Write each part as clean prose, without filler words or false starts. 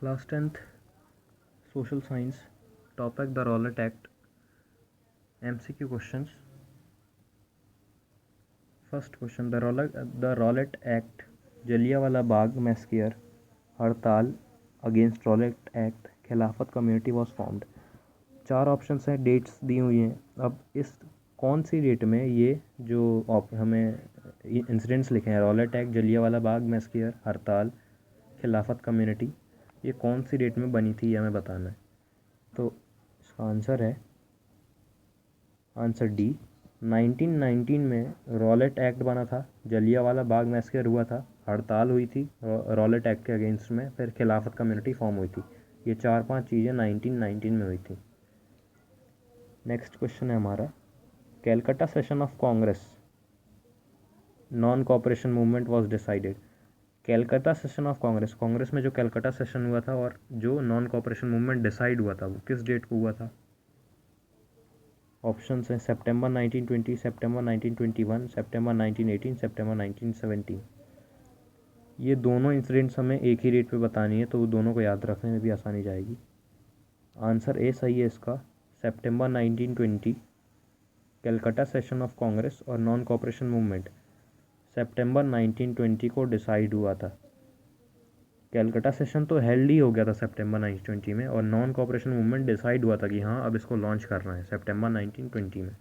Class 10th social science topic the Rowlatt act MCQ questions. First question, the Rowlatt act, Jallianwala Bagh massacre, हड़ताल against Rowlatt act, खिलाफत community was formed. चार options हैं, dates दी हुई हैं। अब इस कौन सी डेट में ये जो हमें इंसिडेंट्स लिखे हैं, Rowlatt act, Jallianwala Bagh massacre, हड़ताल, खिलाफत कम्युनिटी, ये कौन सी डेट में बनी थी ये हमें बताना है। तो इसका आंसर है आंसर डी, 1919 में रॉलेट एक्ट बना था, जलियांवाला बाग मैस्केयर हुआ था, हड़ताल हुई थी रॉलेट एक्ट के अगेंस्ट में, फिर खिलाफत कम्युनिटी फॉर्म हुई थी। ये 4-5 चीज़ें 1919 में हुई थी। नेक्स्ट क्वेश्चन है हमारा, Calcutta session of Congress non cooperation movement was decided. Calcutta session of Congress, Congress में जो कैलकाटा सेशन हुआ था और जो नॉन कोऑपरेशन मूवमेंट डिसाइड हुआ था वो किस डेट को हुआ था। ऑप्शंस हैं सितंबर 1920, सितंबर 1921, सितंबर 1918, सितंबर 1917। ये दोनों इंसिडेंट्स हमें एक ही डेट पे बतानी है, तो वो दोनों को याद रखने में भी आसानी जाएगी। आंसर ए सही है इसका, सितंबर 1920 कैलकाटा सेशन ऑफ कांग्रेस और नॉन कोऑपरेशन मूवमेंट सितंबर 1920 को डिसाइड हुआ था। कैलकाटा सेशन तो हेल्ड ही हो गया था सितंबर 1920 में, और नॉन कोऑपरेशन मूवमेंट डिसाइड हुआ था कि हाँ अब इसको लॉन्च करना है सितंबर 1920 में।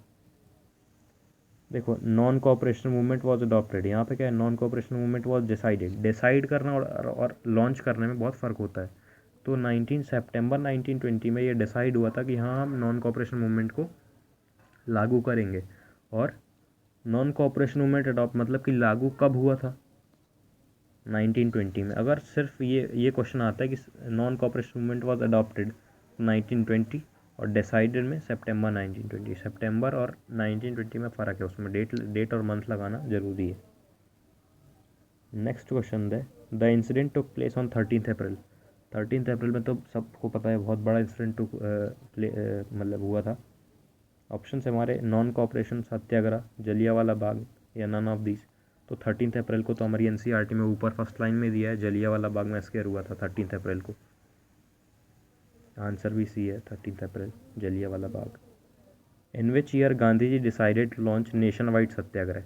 देखो, non cooperation movement was adopted, यहाँ पे क्या है, non cooperation movement was decided. Decide करना और लॉन्च करने में बहुत फ़र्क होता है। तो सितंबर 1920 में ये डिसाइड हुआ था कि हाँ हम नॉन कोऑपरेशन मूवमेंट को लागू करेंगे। और नॉन कोऑपरेशन मूवमेंट अडॉप्ट मतलब कि लागू कब हुआ था, 1920 में। अगर सिर्फ ये क्वेश्चन आता है कि non cooperation movement was adopted 1920 और डिसाइडेड में सितंबर 1920, सितंबर और 1920 में फ़र्क है, उसमें डेट और मंथ लगाना ज़रूरी है। नेक्स्ट क्वेश्चन है, the incident took place on 13 अप्रैल। 13 अप्रैल में तो सबको पता है बहुत बड़ा इंसिडेंट मतलब हुआ था। ऑप्शन है हमारे, नॉन कोऑपरेशन, सत्याग्रह, जलियांवाला बाग या नन ऑफ दीज। तो 13 अप्रैल को तो हमारी NCERT में ऊपर फर्स्ट लाइन में दिया है, जलियांवाला बाग मैस्केयर हुआ था 13 अप्रैल को। आंसर भी सी है, 13 अप्रैल Jallianwala Bagh. In which year Gandhi ji decided to launch nationwide satyagraha.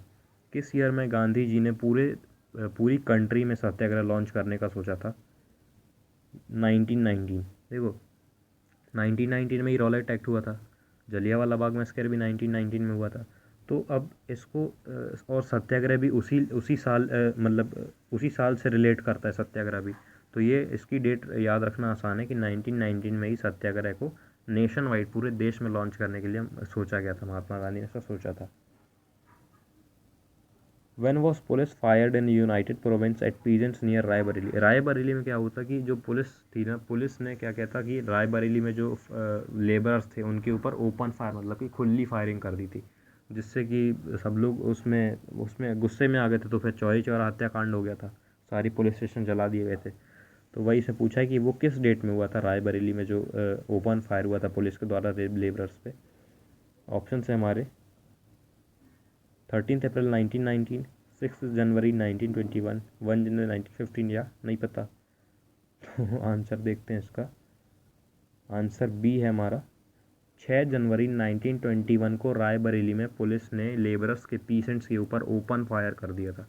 किस ईयर में गांधी जी ने पूरी कंट्री में सत्याग्रह लॉन्च करने का सोचा था। 1919। देखो, 1919 में ही रॉलेट एक्ट हुआ था, जलियांवाला बाग मैस्केयर भी 1919 में हुआ था। तो अब इसको और सत्याग्रह भी उसी साल मतलब उसी साल से रिलेट करता है सत्याग्रह भी। तो ये इसकी डेट याद रखना आसान है कि 1919 में ही सत्याग्रह को नेशन वाइड पूरे देश में लॉन्च करने के लिए सोचा गया था, महात्मा गांधी ने ऐसा सोचा था। When was police fired in United Province at peasants near Raebareli. Raebareli में क्या होता कि जो पुलिस थी ना, पुलिस ने क्या कहता कि रायबरेली में जो लेबरर्स थे उनके ऊपर ओपन फायर मतलब कि खुली फायरिंग कर दी थी, जिससे कि सब लोग उसमें उसमें गुस्से में आ गए थे। तो फिर चौरी चौरा हत्याकांड हो गया था, सारी पुलिस स्टेशन जला दिए गए थे। तो वही से पूछा है कि वो किस डेट में हुआ था रायबरेली में जो ओपन फायर हुआ था पुलिस के द्वारा लेबरर्स पे। ऑप्शन है हमारे 13 अप्रैल 1919, 6 जनवरी 1921, 1 जनवरी 1915 या नहीं पता। तो आंसर देखते हैं इसका। आंसर बी है हमारा, 6 जनवरी 1921 को रायबरेली में पुलिस ने लेबरर्स के पीसेंट्स के ऊपर ओपन फायर कर दिया था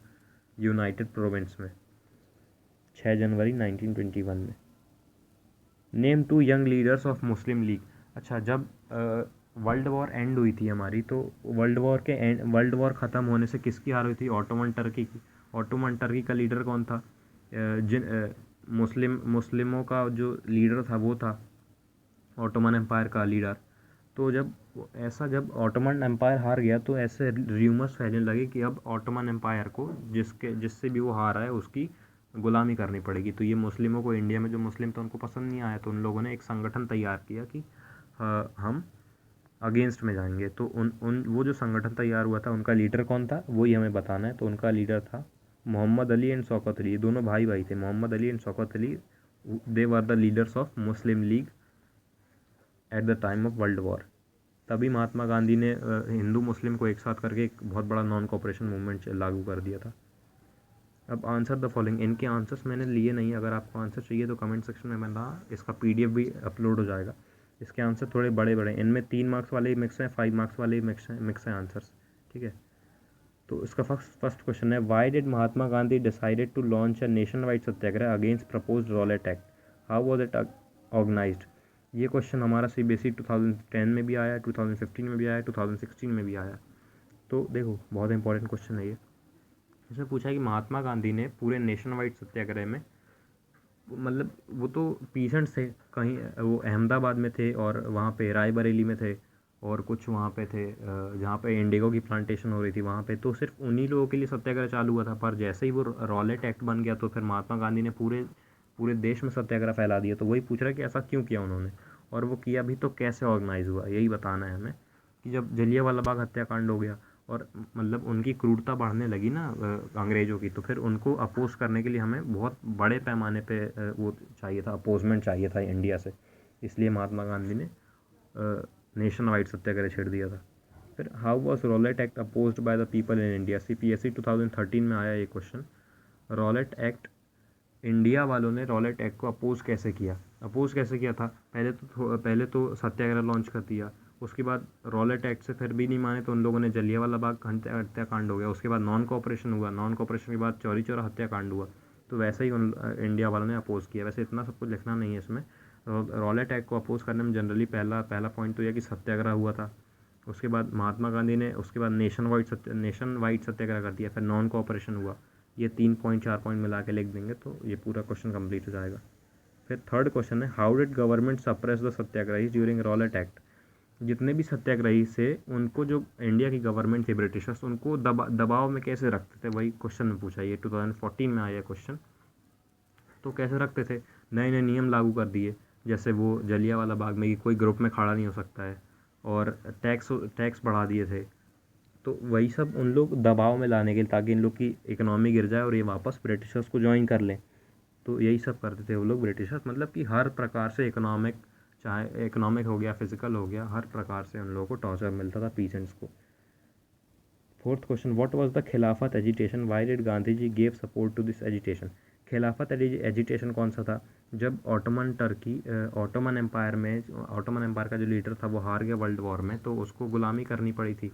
यूनाइटेड प्रोविंस में, 6 जनवरी 1921 में। Name 2 young leaders of Muslim league. अच्छा, जब वर्ल्ड वॉर एंड हुई थी हमारी, तो वर्ल्ड वॉर ख़त्म होने से किसकी हार हुई थी, ऑटोमन टर्की की। ऑटोमन टर्की का लीडर कौन था, मुस्लिमों का जो लीडर था वो था ऑटोमन एम्पायर का लीडर। तो जब ऑटोमन एम्पायर हार गया तो ऐसे र्यूमर्स फैलने लगे कि अब ऑटोमन एम्पायर को जिससे भी वो हारा है उसकी गुलामी करनी पड़ेगी। तो ये मुस्लिमों को, इंडिया में जो मुस्लिम थे उनको पसंद नहीं आया, तो उन लोगों ने एक संगठन तैयार किया कि हम अगेंस्ट में जाएंगे। तो उन वो जो संगठन तैयार हुआ था उनका लीडर कौन था वही हमें बताना है। तो उनका लीडर था मोहम्मद अली एंड शौकत अली। ये दोनों भाई भाई थे, Mohammad Ali and Shaukat Ali. They were the leaders of Muslim League at the time of World War. तभी महात्मा गांधी ने हिंदू मुस्लिम को एक साथ करके एक बहुत बड़ा नॉन कोऑपरेशन मूवमेंट लागू कर दिया था। अब आंसर द फॉलोइंग, इनके आंसर्स मैंने लिए नहीं, अगर आपको आंसर चाहिए तो कमेंट सेक्शन में बता, इसका PDF भी अपलोड हो जाएगा। इसके आंसर थोड़े बड़े बड़े, इनमें 3 मार्क्स वाले ही मिक्स हैं, 5 मार्क्स वाले ही मिक्स हैं आंसर्स, ठीक है। तो इसका फर्स्ट क्वेश्चन है, why did Mahatma Gandhi decided to launch a nationwide satyagraha against proposed Rowlatt Act, how was it organised. ये क्वेश्चन हमारा CBSE 2010 में भी आया, 2015 में भी आया, 2016 में भी आया। तो देखो बहुत इंपॉर्टेंट क्वेश्चन है ये। इसमें पूछा है कि महात्मा गांधी ने पूरे नेशन वाइड सत्याग्रह में, मतलब वो तो पीसेंट्स थे, कहीं वो अहमदाबाद में थे और वहाँ पे रायबरेली में थे और कुछ वहाँ पे थे जहाँ पे इंडिगो की प्लांटेशन हो रही थी वहाँ पे, तो सिर्फ उन्हीं लोगों के लिए सत्याग्रह चालू हुआ था। पर जैसे ही वो रॉलेट एक्ट बन गया तो फिर महात्मा गांधी ने पूरे पूरे देश में सत्याग्रह फैला दिया। तो वही पूछ रहा है कि ऐसा क्यों किया उन्होंने, और वो किया भी तो कैसे ऑर्गेनाइज हुआ, यही बताना है हमें। कि जब जलियांवाला बाग हत्याकांड हो गया और मतलब उनकी क्रूरता बढ़ने लगी ना अंग्रेज़ों की, तो फिर उनको अपोज करने के लिए हमें बहुत बड़े पैमाने पे वो चाहिए था, अपोजमेंट चाहिए था इंडिया से, इसलिए महात्मा गांधी ने नेशन वाइड सत्याग्रह छेड़ दिया था। फिर how was Rowlatt act opposed by the people in India, CPSE 2013 में आया ये क्वेश्चन। रॉलेट एक्ट, इंडिया वालों ने रॉलेट एक्ट को अपोज कैसे किया, था, पहले तो सत्याग्रह लॉन्च कर दिया, उसके बाद रॉलेट एक्ट से फिर भी नहीं माने तो उन लोगों ने जलियांवाला बाग हत्याकांड हो गया, उसके बाद नॉन कोऑपरेशन हुआ, नॉन कोऑपरेशन के बाद चौरी चौरा हत्याकांड हुआ। तो वैसे ही इंडिया वालों ने अपोज़ किया। वैसे इतना सब कुछ लिखना नहीं है इसमें। रॉलेट एक्ट को अपोज़ करने में जनरली पहला पॉइंट तो यह कि सत्याग्रह हुआ था, उसके बाद महात्मा गांधी ने उसके बाद नेशन वाइड सत्याग्रह कर दिया, फिर नॉन कोऑपरेशन हुआ। ये 3 पॉइंट 4 पॉइंट मिला के लिख देंगे तो ये पूरा क्वेश्चन कंप्लीट हो जाएगा। फिर थर्ड क्वेश्चन है, how did government suppress the satyagrahi during Rowlatt Act. जितने भी सत्याग्रही से उनको जो इंडिया की गवर्नमेंट थी ब्रिटिशर्स, उनको दबाव में कैसे रखते थे, वही क्वेश्चन में पूछा। ये 2014 में आया क्वेश्चन। तो कैसे रखते थे, नए नए नियम लागू कर दिए, जैसे वो जलियांवाला बाग में कि कोई ग्रुप में खड़ा नहीं हो सकता है, और टैक्स बढ़ा दिए थे। तो वही सब उन लोग दबाव में लाने के लिए, ताकि इन लोग की इकोनॉमी गिर जाए और ये वापस ब्रिटिशर्स को ज्वाइन कर लें। तो यही सब करते थे वो लोग ब्रिटिशर्स, मतलब कि हर प्रकार से इकोनॉमिक, चाहे इकोनॉमिक हो गया, फिजिकल हो गया, हर प्रकार से उन लोगों को टॉर्चर मिलता था पीसेंट्स को। Fourth question, what was the Khilafat agitation, why did Gandhi ji gave support to this agitation. Khilafat agitation कौन सा था, जब ऑटोमन एम्पायर का जो लीडर था वो हार गया वर्ल्ड वॉर में, तो उसको गुलामी करनी पड़ी थी।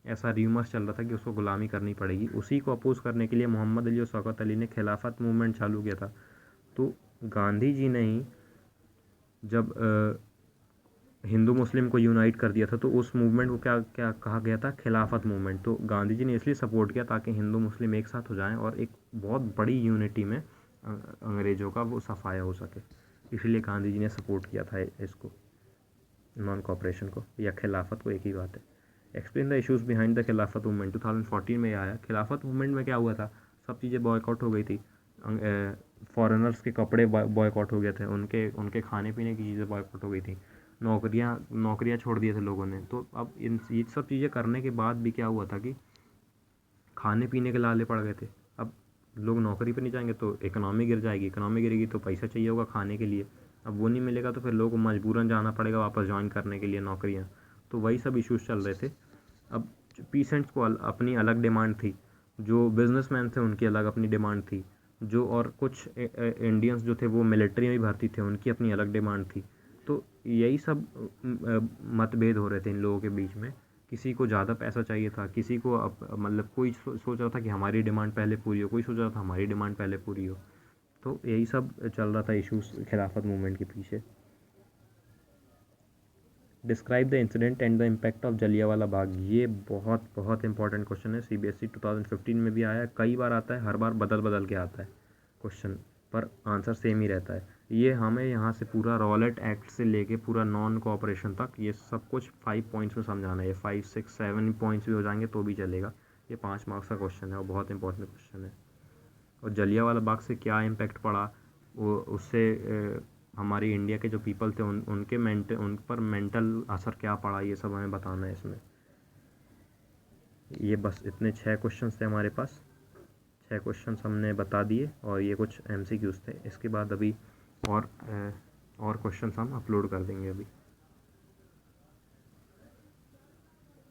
ऐसा र्यूमर्स चल रहा था कि उसको गुलामी करनी पड़ेगी। उसी को अपोज करने के लिए मोहम्मद अली और शौकत अली ने खिलाफत मूवमेंट चालू किया था। तो गांधी जी ने ही जब हिंदू मुस्लिम को यूनाइट कर दिया था, तो उस मूवमेंट को क्या क्या कहा गया था, खिलाफत मूवमेंट। तो गांधी जी ने इसलिए सपोर्ट किया ताकि हिंदू मुस्लिम एक साथ हो जाएं और एक बहुत बड़ी यूनिटी में अंग्रेज़ों का वो सफाया हो सके, इसलिए गांधी जी ने सपोर्ट किया था इसको, नॉन कॉपरेशन को या खिलाफत को, एक ही बात है। Explain the issues behind the खिलाफत मूवमेंट, 2014 में आया। खिलाफत मूवमेंट में क्या हुआ था, सब चीज़ें बॉयकॉट हो गई थी। फॉरेनर्स के कपड़े बॉयकॉट हो गए थे, उनके उनके खाने पीने की चीज़ें बॉयकॉट हो गई थी, नौकरियां छोड़ दिए थे लोगों ने। तो अब ये सब चीज़ें करने के बाद भी क्या हुआ था कि खाने पीने के लाले पड़ गए थे। अब लोग नौकरी पे नहीं जाएंगे तो इकोनॉमी गिर जाएगी, इकोनॉमी गिरेगी तो पैसा चाहिए होगा खाने के लिए, अब वो नहीं मिलेगा तो फिर लोगों को मजबूरन जाना पड़ेगा वापस ज्वाइन करने के लिए नौकरियाँ। तो वही सब इश्यूज़ चल रहे थे। अब पीसेंट्स को अपनी अलग डिमांड थी, जो बिजनेसमैन थे उनकी अलग अपनी डिमांड थी, जो और कुछ इंडियंस जो थे वो मिलिट्री में भी भर्ती थे, उनकी अपनी अलग डिमांड थी। तो यही सब मतभेद हो रहे थे इन लोगों के बीच में। किसी को ज़्यादा पैसा चाहिए था, किसी को मतलब कोई सोच रहा था कि हमारी डिमांड पहले पूरी हो, कोई सोच रहा था हमारी डिमांड पहले पूरी हो। तो यही सब चल रहा था इश्यूज़ खिलाफत मूवमेंट के पीछे। Describe the incident and the impact of Jallianwala Bagh, ये बहुत बहुत इंपॉर्टेंट क्वेश्चन है। CBSE 2015 में भी आया है, कई बार आता है, हर बार बदल बदल के आता है क्वेश्चन, पर आंसर सेम ही रहता है। ये हमें यहाँ से पूरा रॉलेट एक्ट से लेके पूरा नॉन कोऑपरेशन तक ये सब कुछ 5 पॉइंट्स में समझाना है। ये 5, 6, 7 पॉइंट्स भी हो जाएंगे तो भी चलेगा। ये 5 मार्क्स का क्वेश्चन है और बहुत इंपॉर्टेंट क्वेश्चन है। और जलियांवाला बाग से क्या इम्पैक्ट पड़ा, वो उससे हमारी इंडिया के जो पीपल थे उन पर मेंटल असर क्या पड़ा, ये सब हमें बताना है इसमें। ये बस इतने 6 क्वेश्चंस थे हमारे पास, 6 क्वेश्चंस हमने बता दिए और ये कुछ MCQs थे। इसके बाद अभी और क्वेश्चंस हम अपलोड कर देंगे अभी।